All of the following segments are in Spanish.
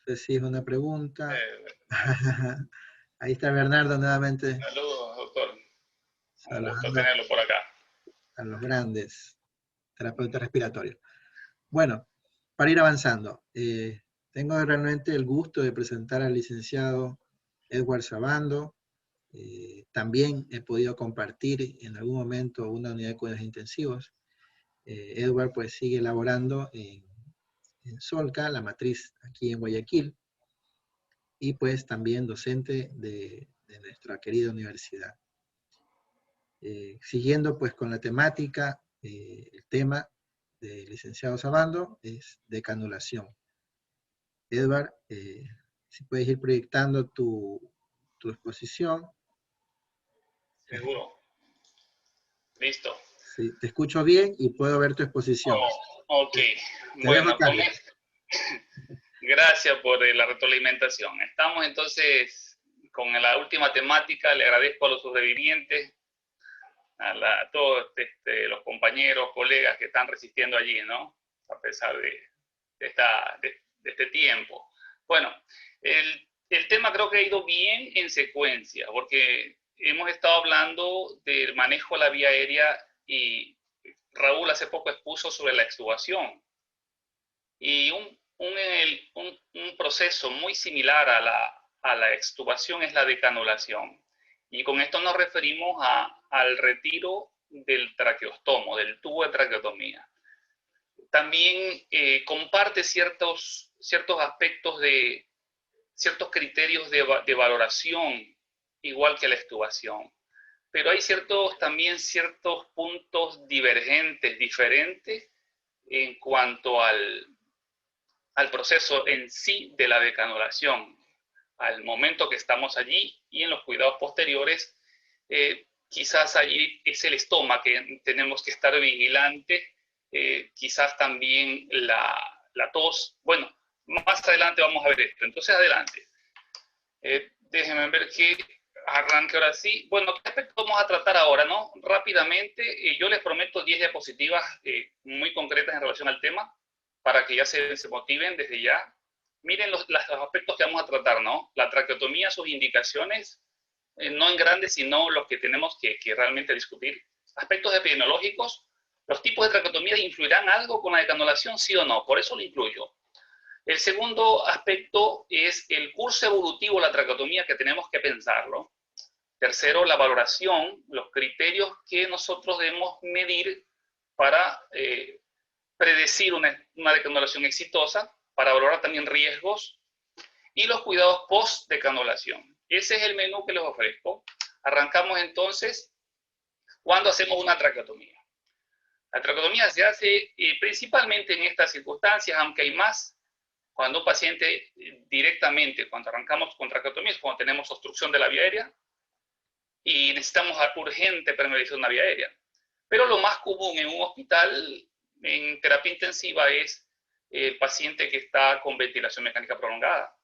sé si es una pregunta. Eh, Ahí está Bernardo nuevamente Saludos, doctor. Un gusto saludando tenerlo por acá. a los grandes terapeutas respiratorios. Bueno, para ir avanzando, tengo realmente el gusto de presentar al licenciado Edward Sabando. También he podido compartir en algún momento una unidad de cuidados intensivos. Edward pues sigue elaborando en Solca, la matriz aquí en Guayaquil, y pues también docente de nuestra querida universidad. Siguiendo pues con la temática, el tema del licenciado Sabando es decanulación. Edward, si puedes ir proyectando tu exposición. Seguro. Listo. Sí, te escucho bien y puedo ver tu exposición. Oh, ok. Te dejo a Bueno, cargo. gracias por la retroalimentación. Estamos entonces con la última temática. Le agradezco a los sobrevivientes, a todos los compañeros, colegas que están resistiendo allí, ¿no? A pesar de este tiempo. Bueno, el tema creo que ha ido bien en secuencia, porque hemos estado hablando del manejo de la vía aérea y Raúl hace poco expuso sobre la extubación. Y un proceso muy similar a la extubación es la decanulación. Y con esto nos referimos al retiro del traqueostomo, del tubo de traqueotomía. También comparte ciertos aspectos ciertos criterios de valoración, igual que la extubación. Pero hay también ciertos puntos divergentes, diferentes, en cuanto al proceso en sí de la decanulación, al momento que estamos allí y en los cuidados posteriores. Quizás allí es el estómago que tenemos que estar vigilantes, quizás también la tos. Bueno, más adelante vamos a ver esto. Entonces, adelante. Déjenme ver qué arranque ahora sí. Bueno, ¿qué aspecto vamos a tratar ahora, no? Rápidamente, yo les prometo 10 diapositivas muy concretas en relación al tema, para que ya se motiven desde ya. Miren los aspectos que vamos a tratar, ¿no? La traqueotomía, sus indicaciones, no en grandes, sino los que tenemos que realmente discutir. Aspectos epidemiológicos, ¿los tipos de traqueotomía influirán algo con la decanulación, sí o no? Por eso lo incluyo. El segundo aspecto es el curso evolutivo de la traqueotomía, que tenemos que pensarlo. Tercero, la valoración, los criterios que nosotros debemos medir para predecir una decanulación exitosa, para valorar también riesgos y los cuidados post-decanulación. Ese es el menú que les ofrezco. Arrancamos entonces cuando hacemos una traqueotomía. La traqueotomía se hace principalmente en estas circunstancias, aunque hay más. Cuando un paciente directamente, cuando arrancamos con traqueotomía, cuando tenemos obstrucción de la vía aérea y necesitamos urgente permeabilización de una vía aérea. Pero lo más común en un hospital en terapia intensiva es el paciente que está con ventilación mecánica prolongada.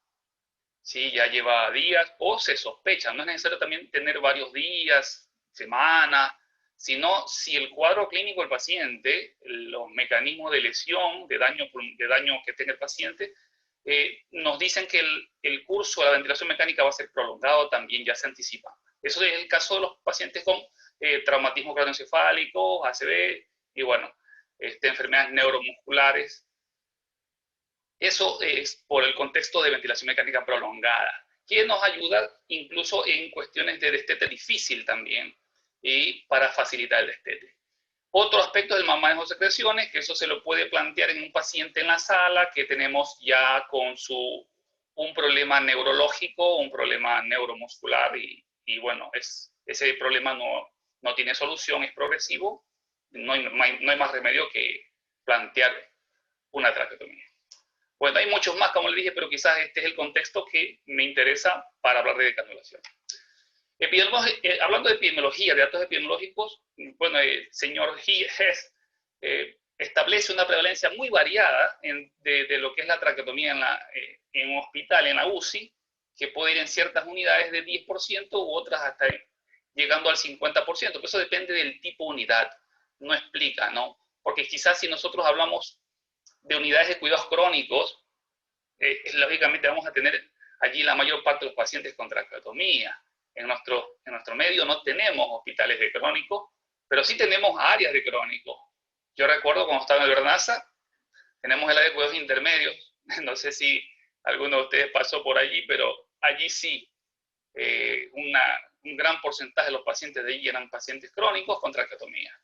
Sí, ya lleva días o se sospecha. No es necesario también tener varios días, semanas, sino si el cuadro clínico del paciente, los mecanismos de lesión, de daño que tenga el paciente, nos dicen que el curso de la ventilación mecánica va a ser prolongado, también ya se anticipa. Eso es el caso de los pacientes con traumatismo craneoencefálico, ACV y bueno, enfermedades neuromusculares. Eso es por el contexto de ventilación mecánica prolongada, que nos ayuda incluso en cuestiones de destete difícil también y para facilitar el destete. Otro aspecto del manejo de secreciones, que eso se lo puede plantear en un paciente en la sala que tenemos ya con un problema neurológico, un problema neuromuscular y bueno, ese problema no tiene solución, es progresivo, no hay más remedio que plantear una traqueotomía. Bueno, hay muchos más, como les dije, pero quizás este es el contexto que me interesa para hablar de decanulación. Hablando de epidemiología, de datos epidemiológicos, bueno, el señor Hess establece una prevalencia muy variada de lo que es la traqueotomía en un hospital, en la UCI, que puede ir en ciertas unidades de 10% u otras hasta llegando al 50%. Pero eso depende del tipo de unidad, no explica, ¿no? Porque quizás si nosotros hablamos de unidades de cuidados crónicos, lógicamente vamos a tener allí la mayor parte de los pacientes con traqueotomía. En nuestro medio no tenemos hospitales de crónicos, pero sí tenemos áreas de crónicos. Yo recuerdo cuando estaba en el Vernaza, tenemos el área de cuidados intermedios. No sé si alguno de ustedes pasó por allí, pero allí sí, un gran porcentaje de los pacientes de allí eran pacientes crónicos con traqueotomía.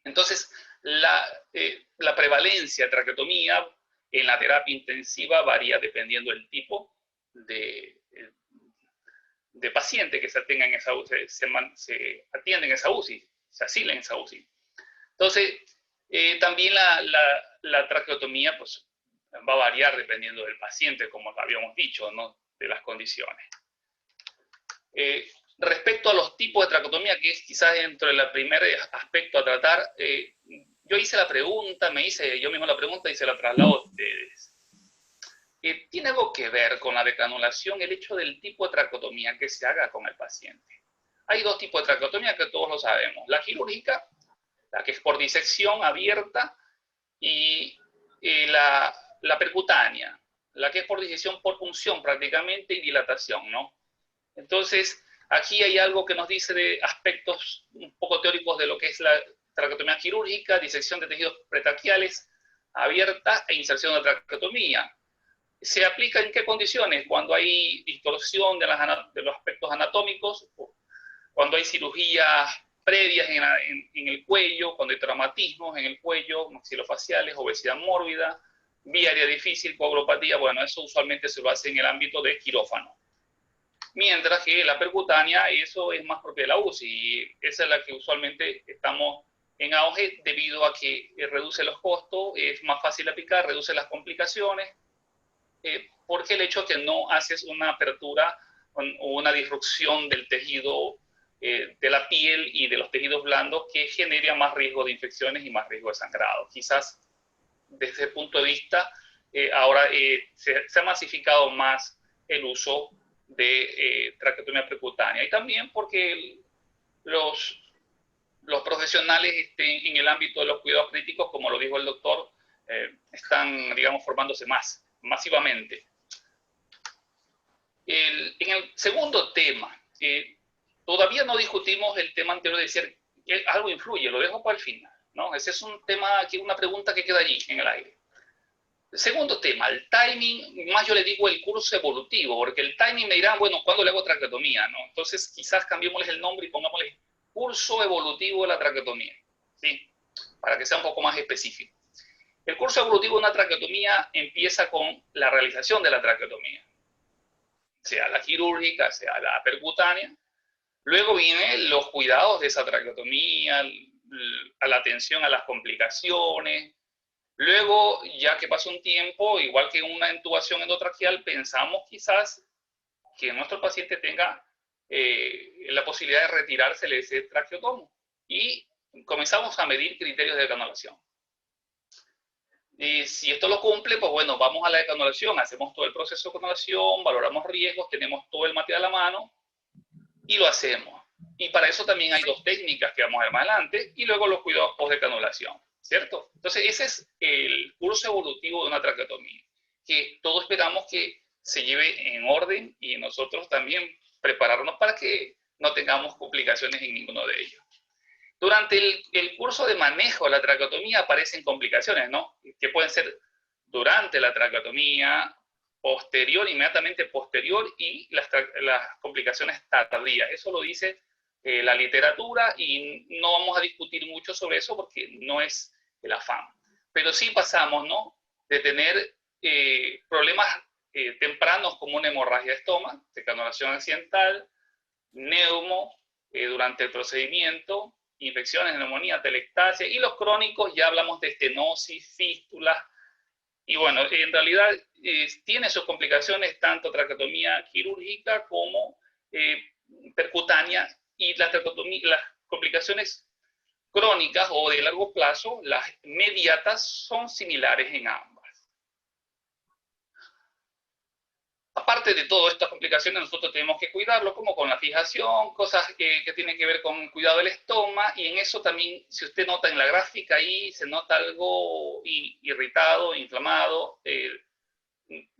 Entonces, la prevalencia de traqueotomía en la terapia intensiva varía dependiendo del tipo de paciente que se atienda en esa UCI, se atiende en esa UCI, se asila en esa UCI. Entonces, también la traqueotomía pues, va a variar dependiendo del paciente, como habíamos dicho, ¿no? De las condiciones. Respecto a los tipos de traqueotomía, que es quizás dentro del primer aspecto a tratar, yo hice la pregunta, me hice yo mismo la pregunta y se la traslado a ustedes. ¿Tiene algo que ver con la decranulación el hecho del tipo de traqueotomía que se haga con el paciente? Hay dos tipos de traqueotomía que todos lo sabemos. La quirúrgica, la que es por disección abierta, y la percutánea, la que es por disección por punción prácticamente y dilatación, ¿no? Entonces, aquí hay algo que nos dice de aspectos un poco teóricos de lo que es la traqueotomía quirúrgica, disección de tejidos pretraquiales abierta e inserción de traqueotomía. ¿Se aplica en qué condiciones? Cuando hay distorsión de los aspectos anatómicos, cuando hay cirugías previas en el cuello, cuando hay traumatismos en el cuello, maxilofaciales, obesidad mórbida, vía aérea difícil, coagulopatía. Bueno, eso usualmente se lo hace en el ámbito de quirófano. Mientras que la percutánea, eso es más propia de la UCI, y esa es la que usualmente estamos en auge debido a que reduce los costos, es más fácil aplicar, reduce las complicaciones, porque el hecho de que no haces una apertura o una disrupción del tejido de la piel y de los tejidos blandos que genera más riesgo de infecciones y más riesgo de sangrado. Quizás desde ese punto de vista ahora se ha masificado más el uso de traqueotomía percutánea, y también porque los profesionales en el ámbito de los cuidados críticos, como lo dijo el doctor, están, digamos, formándose masivamente. En el segundo tema, todavía no discutimos el tema anterior de decir que algo influye, lo dejo para el final, ¿no? Ese es un tema, una pregunta que queda allí en el aire. El segundo tema, el timing, más yo le digo el curso evolutivo, porque el timing me dirán, bueno, ¿cuándo le hago traqueotomía, no? Entonces quizás cambiémosles el nombre y pongámosle curso evolutivo de la traqueotomía, ¿sí? Para que sea un poco más específico. El curso evolutivo de una traqueotomía empieza con la realización de la traqueotomía, sea la quirúrgica, sea la percutánea. Luego vienen los cuidados de esa traqueotomía, a la atención a las complicaciones. Luego, ya que pasa un tiempo, igual que una intubación endotraqueal, pensamos quizás que nuestro paciente tenga la posibilidad de retirarse de ese traqueotomo. Y comenzamos a medir criterios de decranulación. Y si esto lo cumple, pues bueno, vamos a la decranulación, hacemos todo el proceso de decranulación, valoramos riesgos, tenemos todo el material a la mano y lo hacemos. Y para eso también hay dos técnicas que vamos a ver más adelante, y luego los cuidados post-decranulación, ¿cierto? Entonces ese es el curso evolutivo de una traqueotomía, que todos esperamos que se lleve en orden y nosotros también prepararnos para que no tengamos complicaciones en ninguno de ellos. Durante el curso de manejo de la traqueotomía aparecen complicaciones, ¿no? Que pueden ser durante la traqueotomía, posterior, inmediatamente posterior, y las complicaciones tardías. Eso lo dice la literatura y no vamos a discutir mucho sobre eso porque no es el afán. Pero sí pasamos, ¿no? De tener problemas tempranos como una hemorragia de estómago, decranulación accidental, neumo durante el procedimiento, infecciones, neumonía, telectasia, y los crónicos ya hablamos de estenosis, fístulas, y bueno, en realidad tiene sus complicaciones tanto traqueotomía quirúrgica como percutánea, y las complicaciones crónicas o de largo plazo, las inmediatas, son similares en ambas. Aparte de todas estas complicaciones, nosotros tenemos que cuidarlo, como con la fijación, cosas que tienen que ver con el cuidado del estómago, y en eso también, si usted nota en la gráfica ahí, se nota algo irritado, inflamado.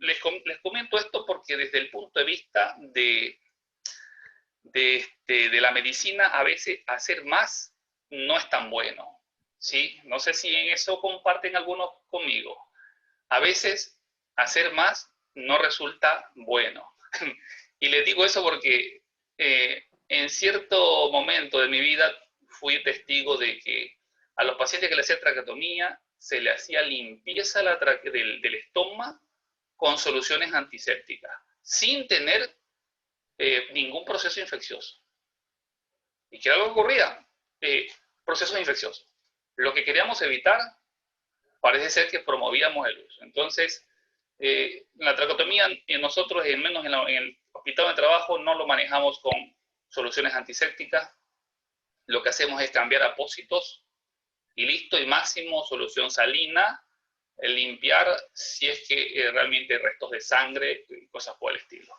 les comento esto porque desde el punto de vista de la medicina, a veces hacer más no es tan bueno, ¿sí? No sé si en eso comparten algunos conmigo. A veces hacer más no resulta bueno. Y les digo eso porque en cierto momento de mi vida fui testigo de que a los pacientes que le hacía traqueotomía se le hacía limpieza del estómago con soluciones antisépticas, sin tener ningún proceso infeccioso. ¿Y qué era lo que ocurría? Procesos infecciosos. Lo que queríamos evitar parece ser que promovíamos el uso. Entonces, la traqueotomía, nosotros, menos en el hospital de trabajo, no lo manejamos con soluciones antisépticas. Lo que hacemos es cambiar apósitos y listo, y máximo solución salina, limpiar si es que realmente hay restos de sangre y cosas por el estilo.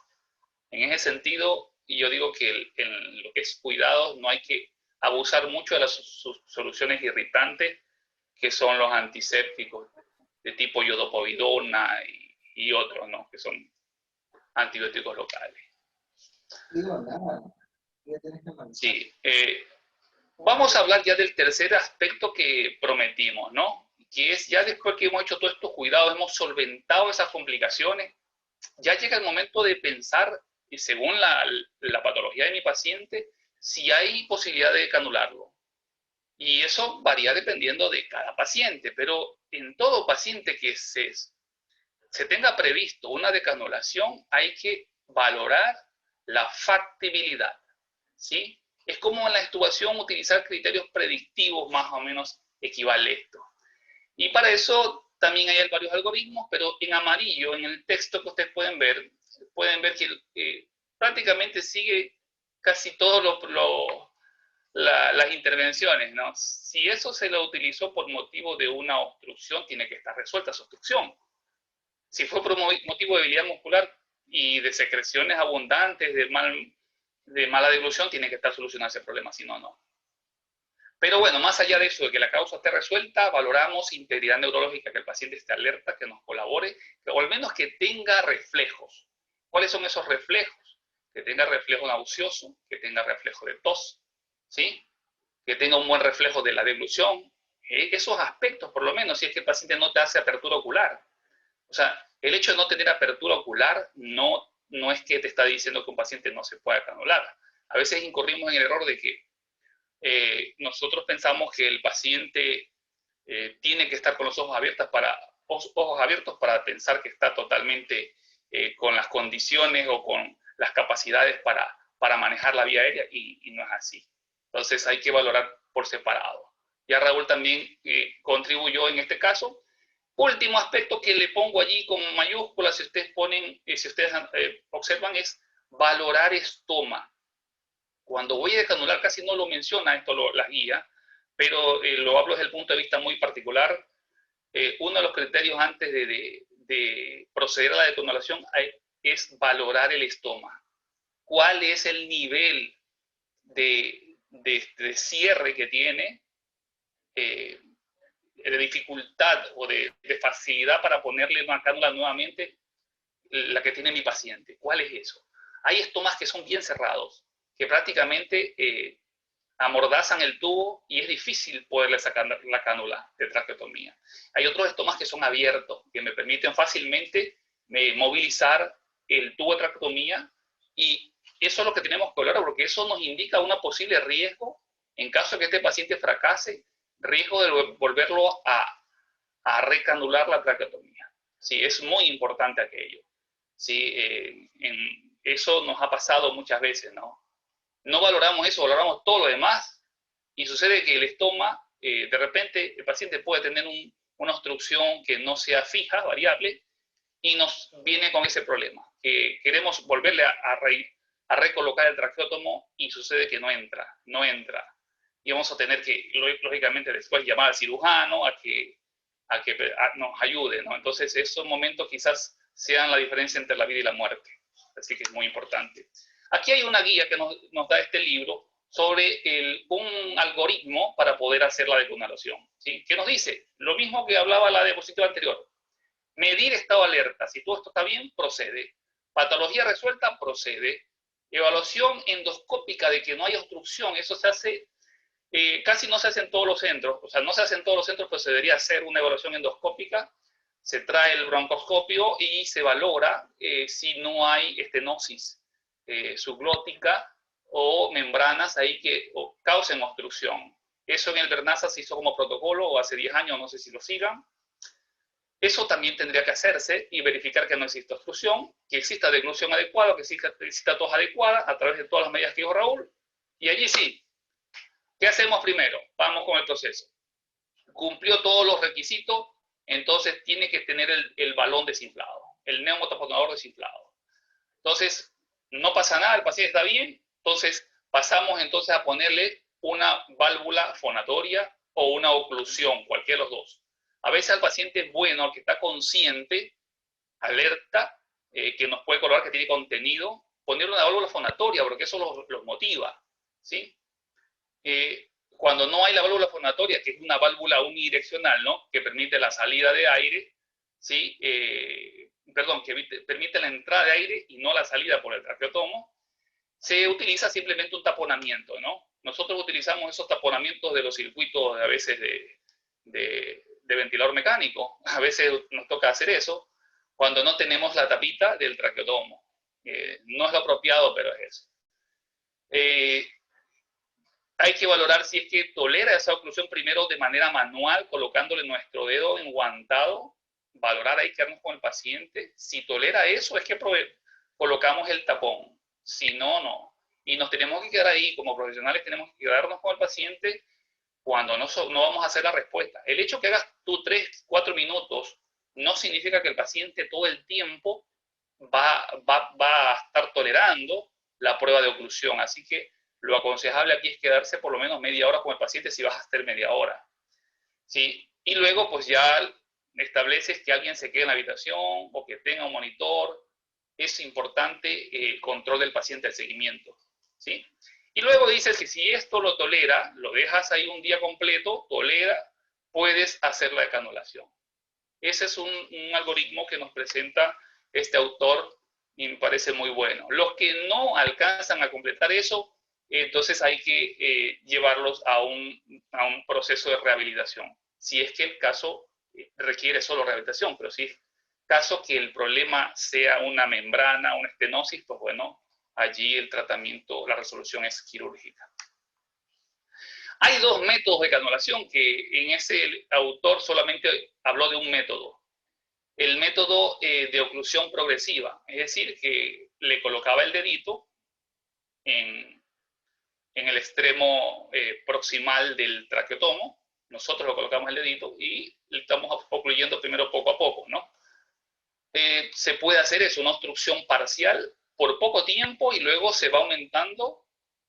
En ese sentido, yo digo que en lo que es cuidado no hay que abusar mucho de las soluciones irritantes que son los antisépticos de tipo iodopovidona y otros, ¿no? Que son antibióticos locales. Sí. Vamos a hablar ya del tercer aspecto que prometimos, ¿no? Que es ya después que hemos hecho todos estos cuidados, hemos solventado esas complicaciones, ya llega el momento de pensar, y según la patología de mi paciente, si hay posibilidad de canularlo. Y eso varía dependiendo de cada paciente, pero en todo paciente que se tenga previsto una decanulación, hay que valorar la factibilidad, ¿sí? Es como en la extubación utilizar criterios predictivos más o menos equivale esto. Y para eso también hay varios algoritmos, pero en amarillo, en el texto que ustedes pueden ver que prácticamente sigue casi todas las intervenciones, ¿no? Si eso se lo utilizó por motivo de una obstrucción, tiene que estar resuelta esa obstrucción. Si fue por motivo de debilidad muscular y de secreciones abundantes, de mala deglución, tiene que estar solucionado ese problema, si no, no. Pero bueno, más allá de eso, de que la causa esté resuelta, valoramos integridad neurológica, que el paciente esté alerta, que nos colabore, o al menos que tenga reflejos. ¿Cuáles son esos reflejos? Que tenga reflejo nauseoso, que tenga reflejo de tos, ¿sí? Que tenga un buen reflejo de la deglución. Esos aspectos, por lo menos, si es que el paciente no te hace apertura ocular. O sea, el hecho de no tener apertura ocular no es que te está diciendo que un paciente no se pueda canular. A veces incurrimos en el error de que nosotros pensamos que el paciente tiene que estar con los ojos abiertos para pensar que está totalmente con las condiciones o con las capacidades para manejar la vía aérea y no es así. Entonces hay que valorar por separado. Ya Raúl también contribuyó en este caso. Último aspecto que le pongo allí con mayúsculas, si ustedes observan, es valorar estoma. Cuando voy a decanular casi no lo menciona esto la guía, pero lo hablo desde el punto de vista muy particular. Uno de los criterios antes de proceder a la decanulación es valorar el estoma. ¿Cuál es el nivel de cierre que tiene, de dificultad o de facilidad para ponerle una cánula nuevamente, la que tiene mi paciente? ¿Cuál es eso? Hay estomas que son bien cerrados, que prácticamente amordazan el tubo y es difícil poderle sacar la cánula de traqueotomía. Hay otros estomas que son abiertos, que me permiten fácilmente movilizar el tubo de traqueotomía, y eso es lo que tenemos que hablar, porque eso nos indica un posible riesgo en caso de que este paciente fracase, riesgo de volverlo a recanular la traqueotomía. Sí, es muy importante aquello. Sí, eso nos ha pasado muchas veces, ¿no? No valoramos eso, valoramos todo lo demás, y sucede que el estoma, de repente el paciente puede tener una obstrucción que no sea fija, variable, y nos viene con ese problema, que queremos volverle a recolocar el traqueótomo y sucede que no entra. Y vamos a tener que, lógicamente, después llamar al cirujano a que nos ayude, ¿no? Entonces, esos momentos quizás sean la diferencia entre la vida y la muerte. Así que es muy importante. Aquí hay una guía que nos da este libro sobre un algoritmo para poder hacer la decanulación, ¿sí? ¿Qué nos dice? Lo mismo que hablaba la diapositiva anterior. Medir estado de alerta. Si todo esto está bien, procede. Patología resuelta, procede. Evaluación endoscópica de que no hay obstrucción. Eso se hace, casi no se hace en todos los centros. O sea, no se hace en todos los centros, pero se debería hacer una evaluación endoscópica. Se trae el broncoscopio y se valora si no hay estenosis subglótica o membranas ahí que causen obstrucción. Eso en el Bernasa se hizo como protocolo o hace 10 años, no sé si lo sigan. Eso también tendría que hacerse y verificar que no existe obstrucción, que exista deglución adecuada, que exista tos adecuada a través de todas las medidas que dijo Raúl. Y allí sí. ¿Qué hacemos primero? Vamos con el proceso. Cumplió todos los requisitos, entonces tiene que tener el balón desinflado, el neumotaponador desinflado. Entonces, no pasa nada, el paciente está bien, entonces pasamos entonces a ponerle una válvula fonatoria o una oclusión, cualquiera de los dos. A veces al paciente bueno, al que está consciente, alerta, que nos puede colocar que tiene contenido, ponerle una válvula fonatoria, porque eso los motiva, ¿sí? Cuando no hay la válvula fonatoria, que es una válvula unidireccional, ¿no? Que permite la salida de aire, ¿sí? Perdón, que permite la entrada de aire y no la salida por el traqueotomo, se utiliza simplemente un taponamiento, ¿no? Nosotros utilizamos esos taponamientos de los circuitos a veces de ventilador mecánico. A veces nos toca hacer eso cuando no tenemos la tapita del traqueotomo. No es lo apropiado, pero es eso. Hay que valorar si es que tolera esa oclusión primero de manera manual, colocándole nuestro dedo enguantado, valorar ahí quedarnos con el paciente. Si tolera eso, es que colocamos el tapón. Si no, no. Y nos tenemos que quedar ahí, como profesionales tenemos que quedarnos con el paciente cuando no vamos a hacer la respuesta. El hecho que hagas tú 3, 4 minutos no significa que el paciente todo el tiempo va a estar tolerando la prueba de oclusión. Así que lo aconsejable aquí es quedarse por lo menos media hora con el paciente si vas a estar media hora. ¿Sí? Y luego pues ya estableces que alguien se quede en la habitación o que tenga un monitor. Es importante el control del paciente, el seguimiento. ¿Sí? Y luego dices que si esto lo tolera, lo dejas ahí un día completo, tolera, puedes hacer la decanulación. Ese es un algoritmo que nos presenta este autor y me parece muy bueno. Los que no alcanzan a completar eso, entonces hay que llevarlos a un proceso de rehabilitación. Si es que el caso requiere solo rehabilitación, pero si es caso que el problema sea una membrana, una estenosis, pues bueno, allí el tratamiento, la resolución es quirúrgica. Hay dos métodos de canulación que en ese autor solamente habló de un método. El método de oclusión progresiva, es decir, que le colocaba el dedito en el extremo proximal del traqueotomo, nosotros lo colocamos el dedito y le estamos ocluyendo primero poco a poco, ¿no? Se puede hacer eso, una obstrucción parcial por poco tiempo y luego se va aumentando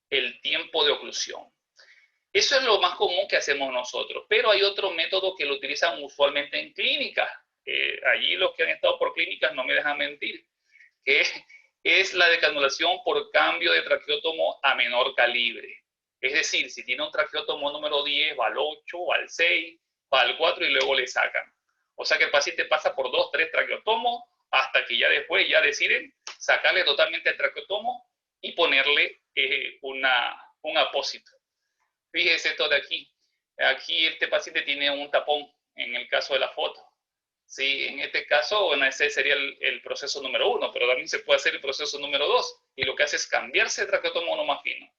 el tiempo de oclusión. Eso es lo más común que hacemos nosotros, pero hay otro método que lo utilizan usualmente en clínicas. Allí los que han estado por clínicas no me dejan mentir, que es la decanulación por cambio de traqueótomo a menor calibre. Es decir, si tiene un traqueótomo número 10, va al 8, va al 6, va al 4 y luego le sacan. O sea que el paciente pasa por 2, 3 traqueotomos hasta que ya después ya deciden sacarle totalmente el traqueotomo y ponerle un apósito. Fíjese esto de aquí. Aquí este paciente tiene un tapón en el caso de la foto. Sí, en este caso, bueno, ese sería el proceso número 1, pero también se puede hacer el proceso número 2. Y lo que hace es cambiarse de traqueotomo a uno más fino.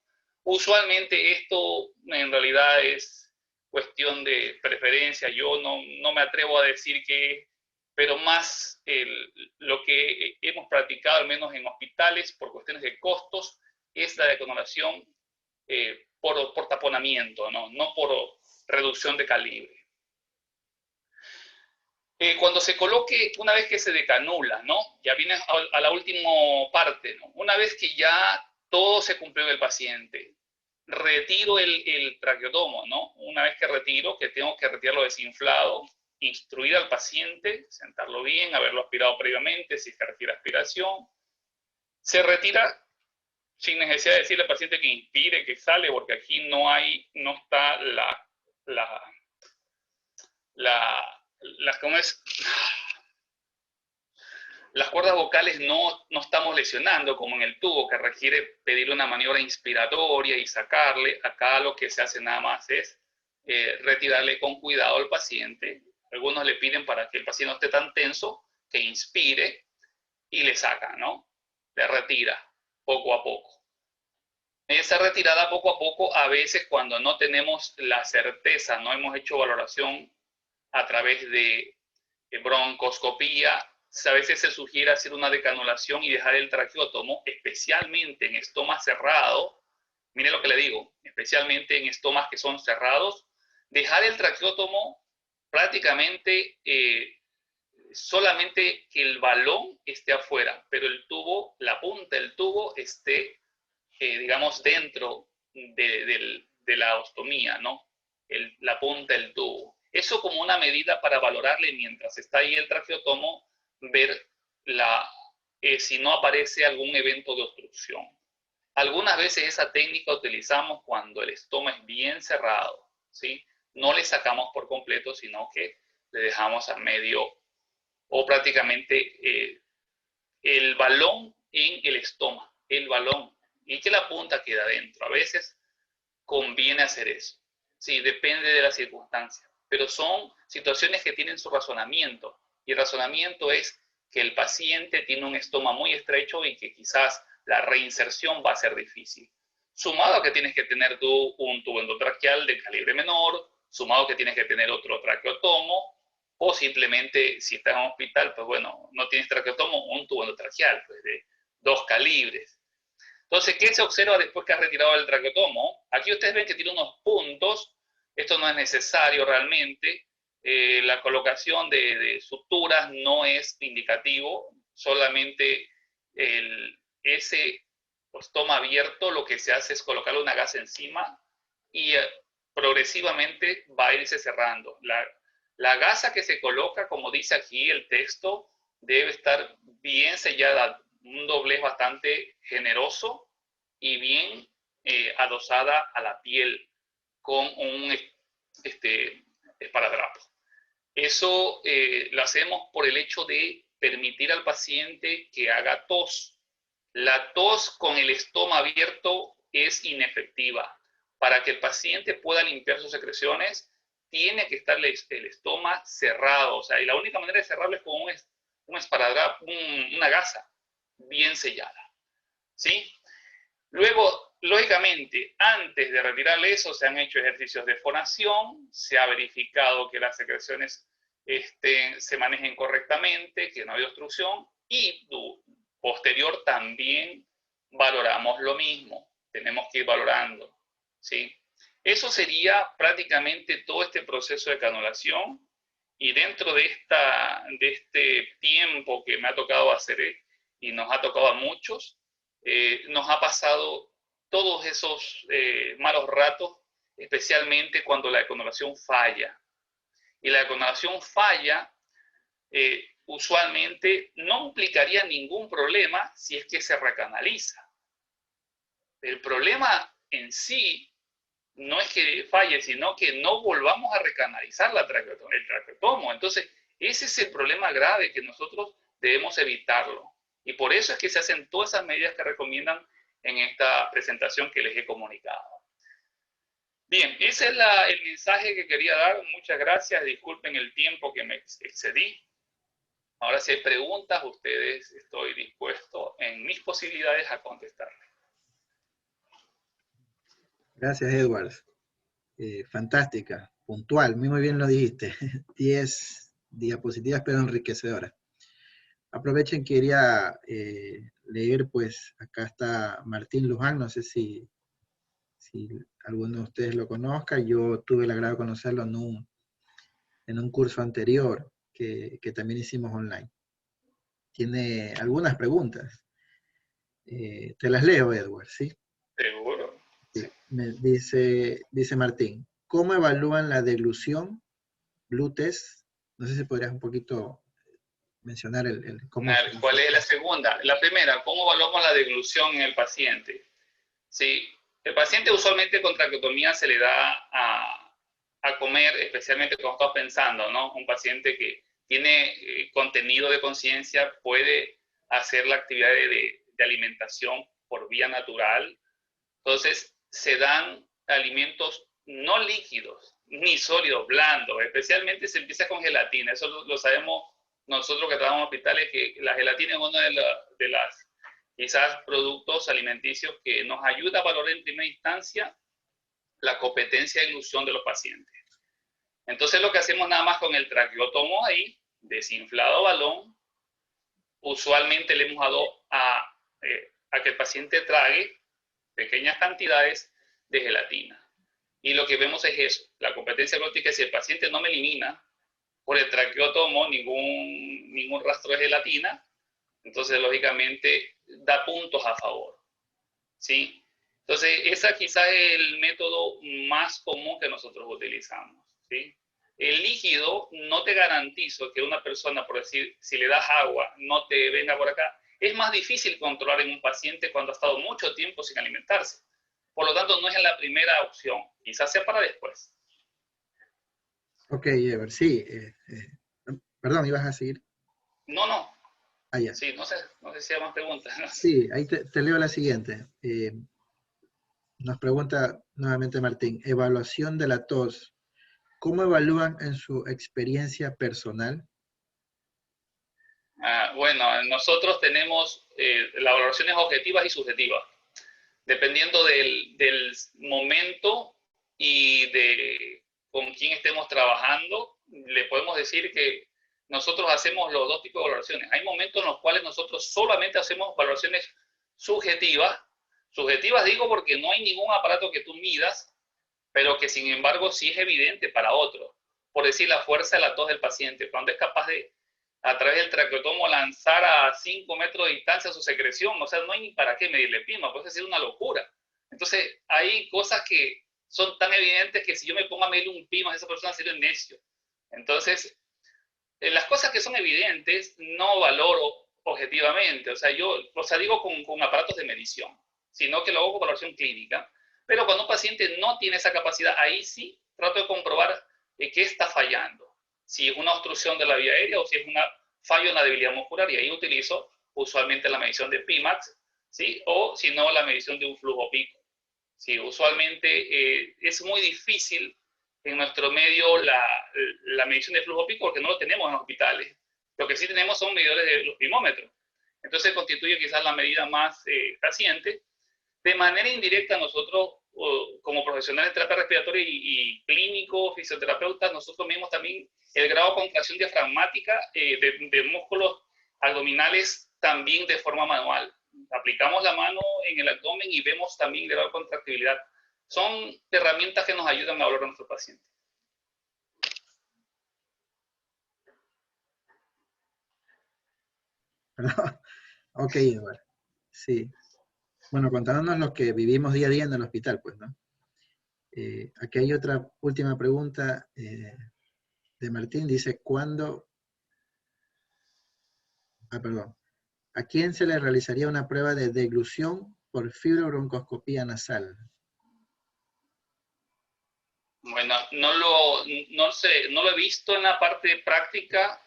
Usualmente esto en realidad es cuestión de preferencia. Yo no me atrevo a decir que, pero más lo que hemos practicado, al menos en hospitales, por cuestiones de costos, es la decanulación por taponamiento, no por reducción de calibre. Cuando se coloque, una vez que se decanula, ¿no? Ya viene a la última parte, ¿no? Una vez que ya todo se cumplió en el paciente, retiro el traqueotomo, ¿no? Una vez que retiro, que tengo que retirarlo desinflado, instruir al paciente, sentarlo bien, haberlo aspirado previamente, si es que requiere aspiración. Se retira sin necesidad de decirle al paciente que inspire, que exhale, porque aquí no está ¿cómo es? Las cuerdas vocales no estamos lesionando como en el tubo, que requiere pedirle una maniobra inspiratoria y sacarle. Acá lo que se hace nada más es retirarle con cuidado al paciente. Algunos le piden para que el paciente no esté tan tenso, que inspire y le saca, ¿no? Le retira poco a poco. Esa retirada poco a poco, a veces cuando no tenemos la certeza, no hemos hecho valoración a través de broncoscopía, a veces se sugiere hacer una decanulación y dejar el traqueótomo, especialmente en estomas cerrados. Mire lo que le digo, especialmente en estomas que son cerrados, dejar el traqueótomo prácticamente solamente que el balón esté afuera, pero el tubo, la punta del tubo esté, digamos, dentro de la ostomía, ¿no? La punta del tubo. Eso como una medida para valorarle mientras está ahí el traqueotomo, ver si no aparece algún evento de obstrucción. Algunas veces esa técnica utilizamos cuando el estoma es bien cerrado, ¿sí? No le sacamos por completo, sino que le dejamos a medio o prácticamente el balón en el estoma, el balón, y que la punta queda adentro. A veces conviene hacer eso. Sí, depende de la circunstancia, pero son situaciones que tienen su razonamiento, y el razonamiento es que el paciente tiene un estoma muy estrecho y que quizás la reinserción va a ser difícil. Sumado a que tienes que tener tú un tubo endotraqueal de calibre menor, sumado a que tienes que tener otro traqueotomo, o simplemente si estás en un hospital, pues bueno, no tienes traqueotomo, un tubo endotraqueal pues de 2 calibres. Entonces, ¿qué se observa después que has retirado el traqueotomo? Aquí ustedes ven que tiene unos puntos. Esto no es necesario realmente. La colocación de suturas no es indicativo. Solamente ese estoma abierto, lo que se hace es colocarle una gasa encima y progresivamente va a irse cerrando. La gasa que se coloca, como dice aquí el texto, debe estar bien sellada, un doblez bastante generoso y bien adosada a la piel con un esparadrapo. Eso lo hacemos por el hecho de permitir al paciente que haga tos. La tos con el estoma abierto es inefectiva. Para que el paciente pueda limpiar sus secreciones, tiene que estar el estoma cerrado. O sea, y la única manera de cerrarlo es con un esparadrapo, una gasa bien sellada. ¿Sí? Luego, lógicamente, antes de retirarle eso, se han hecho ejercicios de fonación, se ha verificado que las secreciones se manejen correctamente, que no hay obstrucción, y posterior también valoramos lo mismo. Tenemos que ir valorando, ¿sí? Eso sería prácticamente todo este proceso de canulación, y dentro de este tiempo que me ha tocado hacer y nos ha tocado a muchos, nos ha pasado todos esos malos ratos, especialmente cuando la decanulación falla. Y la decanulación falla, usualmente no implicaría ningún problema si es que se recanaliza. El problema en sí no es que falle, sino que no volvamos a recanalizar el traqueotomo. Entonces, ese es el problema grave que nosotros debemos evitarlo. Y por eso es que se hacen todas esas medidas que recomiendan en esta presentación que les he comunicado. Bien, ese es el mensaje que quería dar. Muchas gracias. Disculpen el tiempo que me excedí. Ahora, si hay preguntas, ustedes estoy dispuesto en mis posibilidades a contestarles. Gracias, Edward. Fantástica, puntual, muy bien lo dijiste. 10 diapositivas, pero enriquecedoras. Aprovechen, quería leer, pues, acá está Martín Luján, no sé si alguno de ustedes lo conozca. Yo tuve el agrado de conocerlo en un curso anterior que también hicimos online. Tiene algunas preguntas. Te las leo, Edward, ¿sí? Seguro. Sí. Dice Martín, ¿cómo evalúan la deglución, Blue Test? No sé si podrías un poquito mencionar cómo... ¿Cuál es la segunda? La primera, ¿cómo evaluamos la deglución en el paciente? Sí, el paciente usualmente con traqueotomía se le da a comer, especialmente cuando está pensando, ¿no? Un paciente que tiene contenido de conciencia, puede hacer la actividad de alimentación por vía natural. Entonces, se dan alimentos no líquidos, ni sólidos, blandos. Especialmente se empieza con gelatina. Eso lo sabemos nosotros que trabajamos en hospitales, que la gelatina es uno de las quizás productos alimenticios que nos ayuda a valorar en primera instancia la competencia de ilusión de los pacientes. Entonces lo que hacemos nada más con el traqueotomo ahí, desinflado balón, usualmente le hemos dado a que el paciente trague pequeñas cantidades de gelatina. Y lo que vemos es eso, la competencia glótica. Si el paciente no me elimina por el traqueotomo ningún rastro de gelatina, entonces lógicamente da puntos a favor, ¿sí? Entonces, ese quizás es el método más común que nosotros utilizamos, ¿sí? El líquido, no te garantizo que una persona, por decir, si le das agua, no te venga por acá. Es más difícil controlar en un paciente cuando ha estado mucho tiempo sin alimentarse. Por lo tanto, no es la primera opción. Quizás sea para después. Ok, Ever, sí. Perdón, ¿ibas a seguir? No. Ah, ya. Sí, no sé si hay más preguntas. No sé. Sí, ahí te leo la siguiente. Nos pregunta nuevamente Martín, evaluación de la tos. ¿Cómo evalúan en su experiencia personal? Bueno, nosotros tenemos las valoraciones objetivas y subjetivas. Dependiendo del momento y de con quién estemos trabajando, le podemos decir que nosotros hacemos los dos tipos de valoraciones. Hay momentos en los cuales nosotros solamente hacemos valoraciones subjetivas. Subjetivas digo porque no hay ningún aparato que tú midas, pero que sin embargo sí es evidente para otro. Por decir, la fuerza de la tos del paciente, cuando es capaz de, a través del traqueotomo, lanzar a 5 metros de distancia su secreción. O sea, no hay ni para qué medirle PIMA, puede ser una locura. Entonces, hay cosas que son tan evidentes que si yo me pongo a medir un PIMA, esa persona sería un necio. Entonces, las cosas que son evidentes no valoro objetivamente. O sea, digo con aparatos de medición, sino que lo hago con valoración clínica. Pero cuando un paciente no tiene esa capacidad, ahí sí trato de comprobar qué está fallando. Si es una obstrucción de la vía aérea o si es un fallo en la debilidad muscular, y ahí utilizo usualmente la medición de PIMAX, ¿sí? O si no, la medición de un flujo pico. Sí, usualmente es muy difícil en nuestro medio la medición de flujo pico porque no lo tenemos en los hospitales. Lo que sí tenemos son medidores de los pimómetros. Entonces constituye quizás la medida más paciente. De manera indirecta, nosotros, como profesionales de terapia respiratoria y clínicos, fisioterapeutas, nosotros medimos también el grado de contracción diafragmática de músculos abdominales también de forma manual. Aplicamos la mano en el abdomen y vemos también el grado de contractibilidad. Son herramientas que nos ayudan a valorar a nuestro paciente. Ok, Eduardo. Sí. Bueno, contándonos lo que vivimos día a día en el hospital, pues, ¿no? Aquí hay otra última pregunta de Martín. Dice, ¿cuándo? Perdón. ¿A quién se le realizaría una prueba de deglución por fibrobroncoscopía nasal? Bueno, no lo he visto en la parte práctica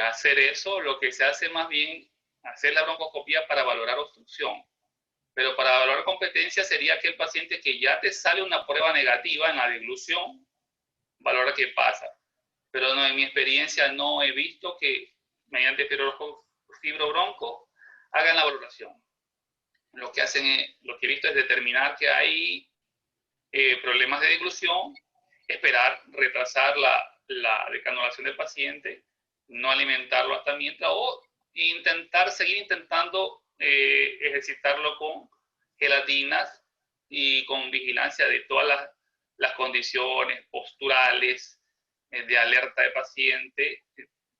hacer eso. Lo que se hace más bien hacer la broncoscopía para valorar obstrucción. Pero para valorar competencia sería aquel paciente que ya te sale una prueba negativa en la deglución, valora qué pasa. Pero no, en mi experiencia no he visto que mediante fibrobronco hagan la valoración. Lo que he visto es determinar que hay problemas de deglución, esperar, retrasar la decanulación del paciente, no alimentarlo hasta mientras, o seguir intentando ejercitarlo con gelatinas y con vigilancia de todas las condiciones posturales, de alerta de paciente,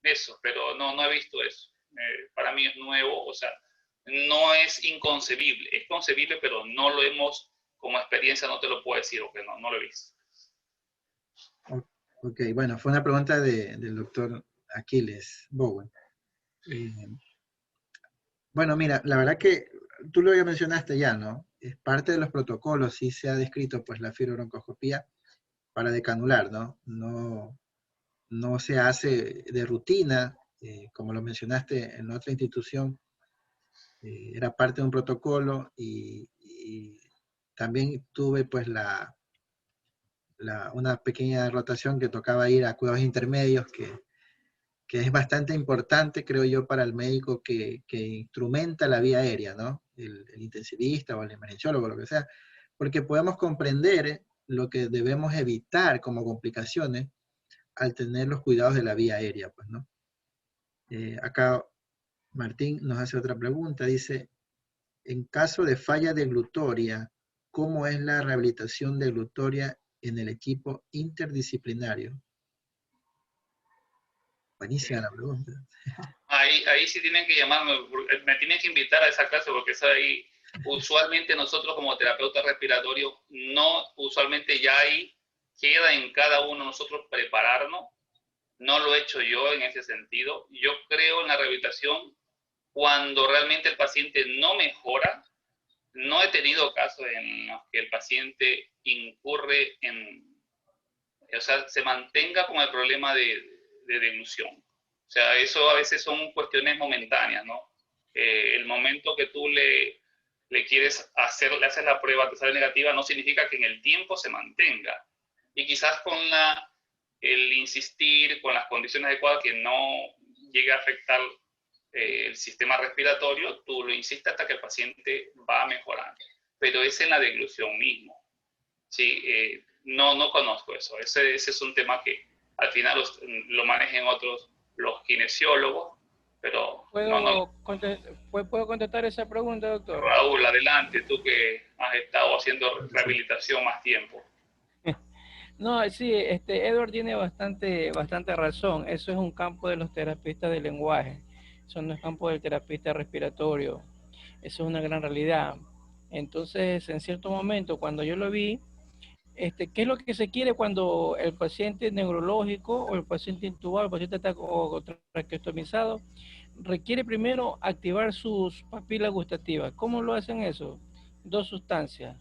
eso, pero no he visto eso. Para mí es nuevo, o sea, no es inconcebible, es concebible, pero no lo hemos, como experiencia no te lo puedo decir, porque no lo he visto. Ok, bueno, fue una pregunta del doctor Aquiles Bowen. Bueno, mira, la verdad que tú lo ya mencionaste ya, ¿no? Es parte de los protocolos, sí se ha descrito pues la fibrobroncoscopía para decanular, ¿no? No no se hace de rutina, como lo mencionaste en otra institución, era parte de un protocolo y también tuve pues una pequeña rotación que tocaba ir a cuidados intermedios, que es bastante importante, creo yo, para el médico que instrumenta la vía aérea, ¿no? El intensivista o el emergenciólogo, lo que sea, porque podemos comprender lo que debemos evitar como complicaciones al tener los cuidados de la vía aérea, pues, ¿no? Acá Martín nos hace otra pregunta, dice, en caso de falla de glutoria, ¿cómo es la rehabilitación de glutoria en el equipo interdisciplinario? Buenísima la pregunta. Ahí sí tienen que llamarme, me tienen que invitar a esa clase porque eso ahí, usualmente nosotros como terapeutas respiratorios, no, usualmente ya ahí queda en cada uno de nosotros prepararnos. No lo he hecho yo en ese sentido. Yo creo en la rehabilitación cuando realmente el paciente no mejora. No he tenido casos en los que el paciente incurre en, o sea, se mantenga con el problema de deglución. O sea, eso a veces son cuestiones momentáneas, ¿no? El momento que tú le quieres hacer, le haces la prueba, te sale negativa, no significa que en el tiempo se mantenga. Y quizás con el insistir, con las condiciones adecuadas, que no llegue a afectar el sistema respiratorio, tú lo insistes hasta que el paciente va mejorando. Pero es en la deglución mismo. Sí, no conozco eso. Ese es un tema que al final lo manejan otros, los kinesiólogos, pero no. ¿Puedo contestar esa pregunta, doctor? Raúl, adelante, tú que has estado haciendo rehabilitación más tiempo. No, sí, Edward tiene bastante razón. Eso es un campo de los terapistas del lenguaje. Eso no es campo del terapista respiratorio. Eso es una gran realidad. Entonces, en cierto momento, cuando yo lo vi, ¿qué es lo que se quiere cuando el paciente neurológico o el paciente intubado, el paciente está traqueostomizado, requiere primero activar sus papilas gustativas? ¿Cómo lo hacen eso? Dos sustancias,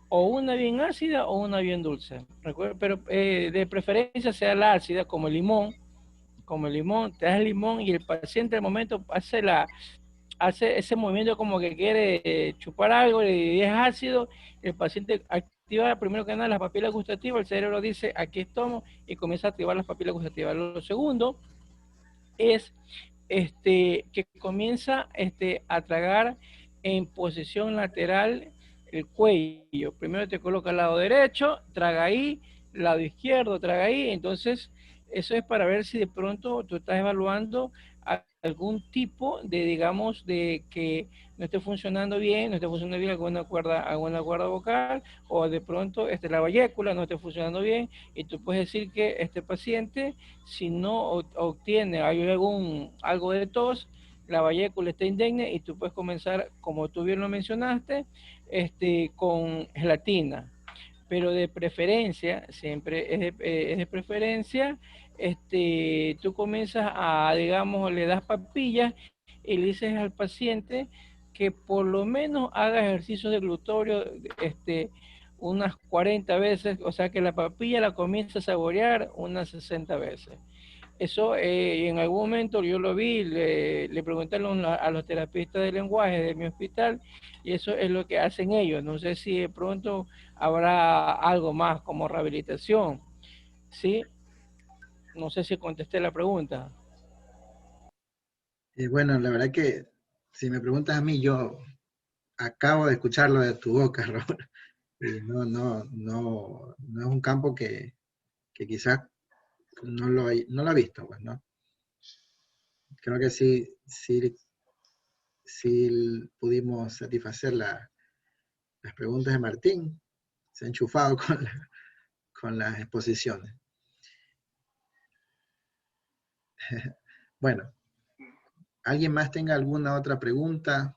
o una bien ácida o una bien dulce. Recuerda, pero de preferencia sea la ácida, como el limón, te das el limón y el paciente al momento hace ese movimiento como que quiere chupar algo y es ácido, el paciente activa primero que nada las papilas gustativas, el cerebro dice aquí estamos y comienza a activar las papilas gustativas. Lo segundo es que comienza a tragar en posición lateral el cuello. Primero te coloca al lado derecho, traga ahí, lado izquierdo, traga ahí. Entonces, eso es para ver si de pronto tú estás evaluando algún tipo de, digamos, de que no esté funcionando bien alguna cuerda vocal, o de pronto la vallécula no esté funcionando bien, y tú puedes decir que este paciente, si no obtiene algo de tos, la vallécula está indemne, y tú puedes comenzar, como tú bien lo mencionaste, con gelatina. Pero de preferencia, siempre es de preferencia, tú comienzas digamos, le das papillas y le dices al paciente que por lo menos haga ejercicios de glutorio unas 40 veces, o sea que la papilla la comienza a saborear unas 60 veces. Eso en algún momento yo lo vi, le pregunté a los terapistas de lenguaje de mi hospital, y eso es lo que hacen ellos. No sé si de pronto habrá algo más como rehabilitación, ¿sí? No sé si contesté la pregunta. Bueno, la verdad que si me preguntas a mí, yo acabo de escucharlo de tu boca, Raúl. Y no es un campo que quizás no lo ha visto, pues, ¿no? Creo que sí pudimos satisfacer las preguntas de Martín. Se ha enchufado con las exposiciones. Bueno, ¿alguien más tenga alguna otra pregunta?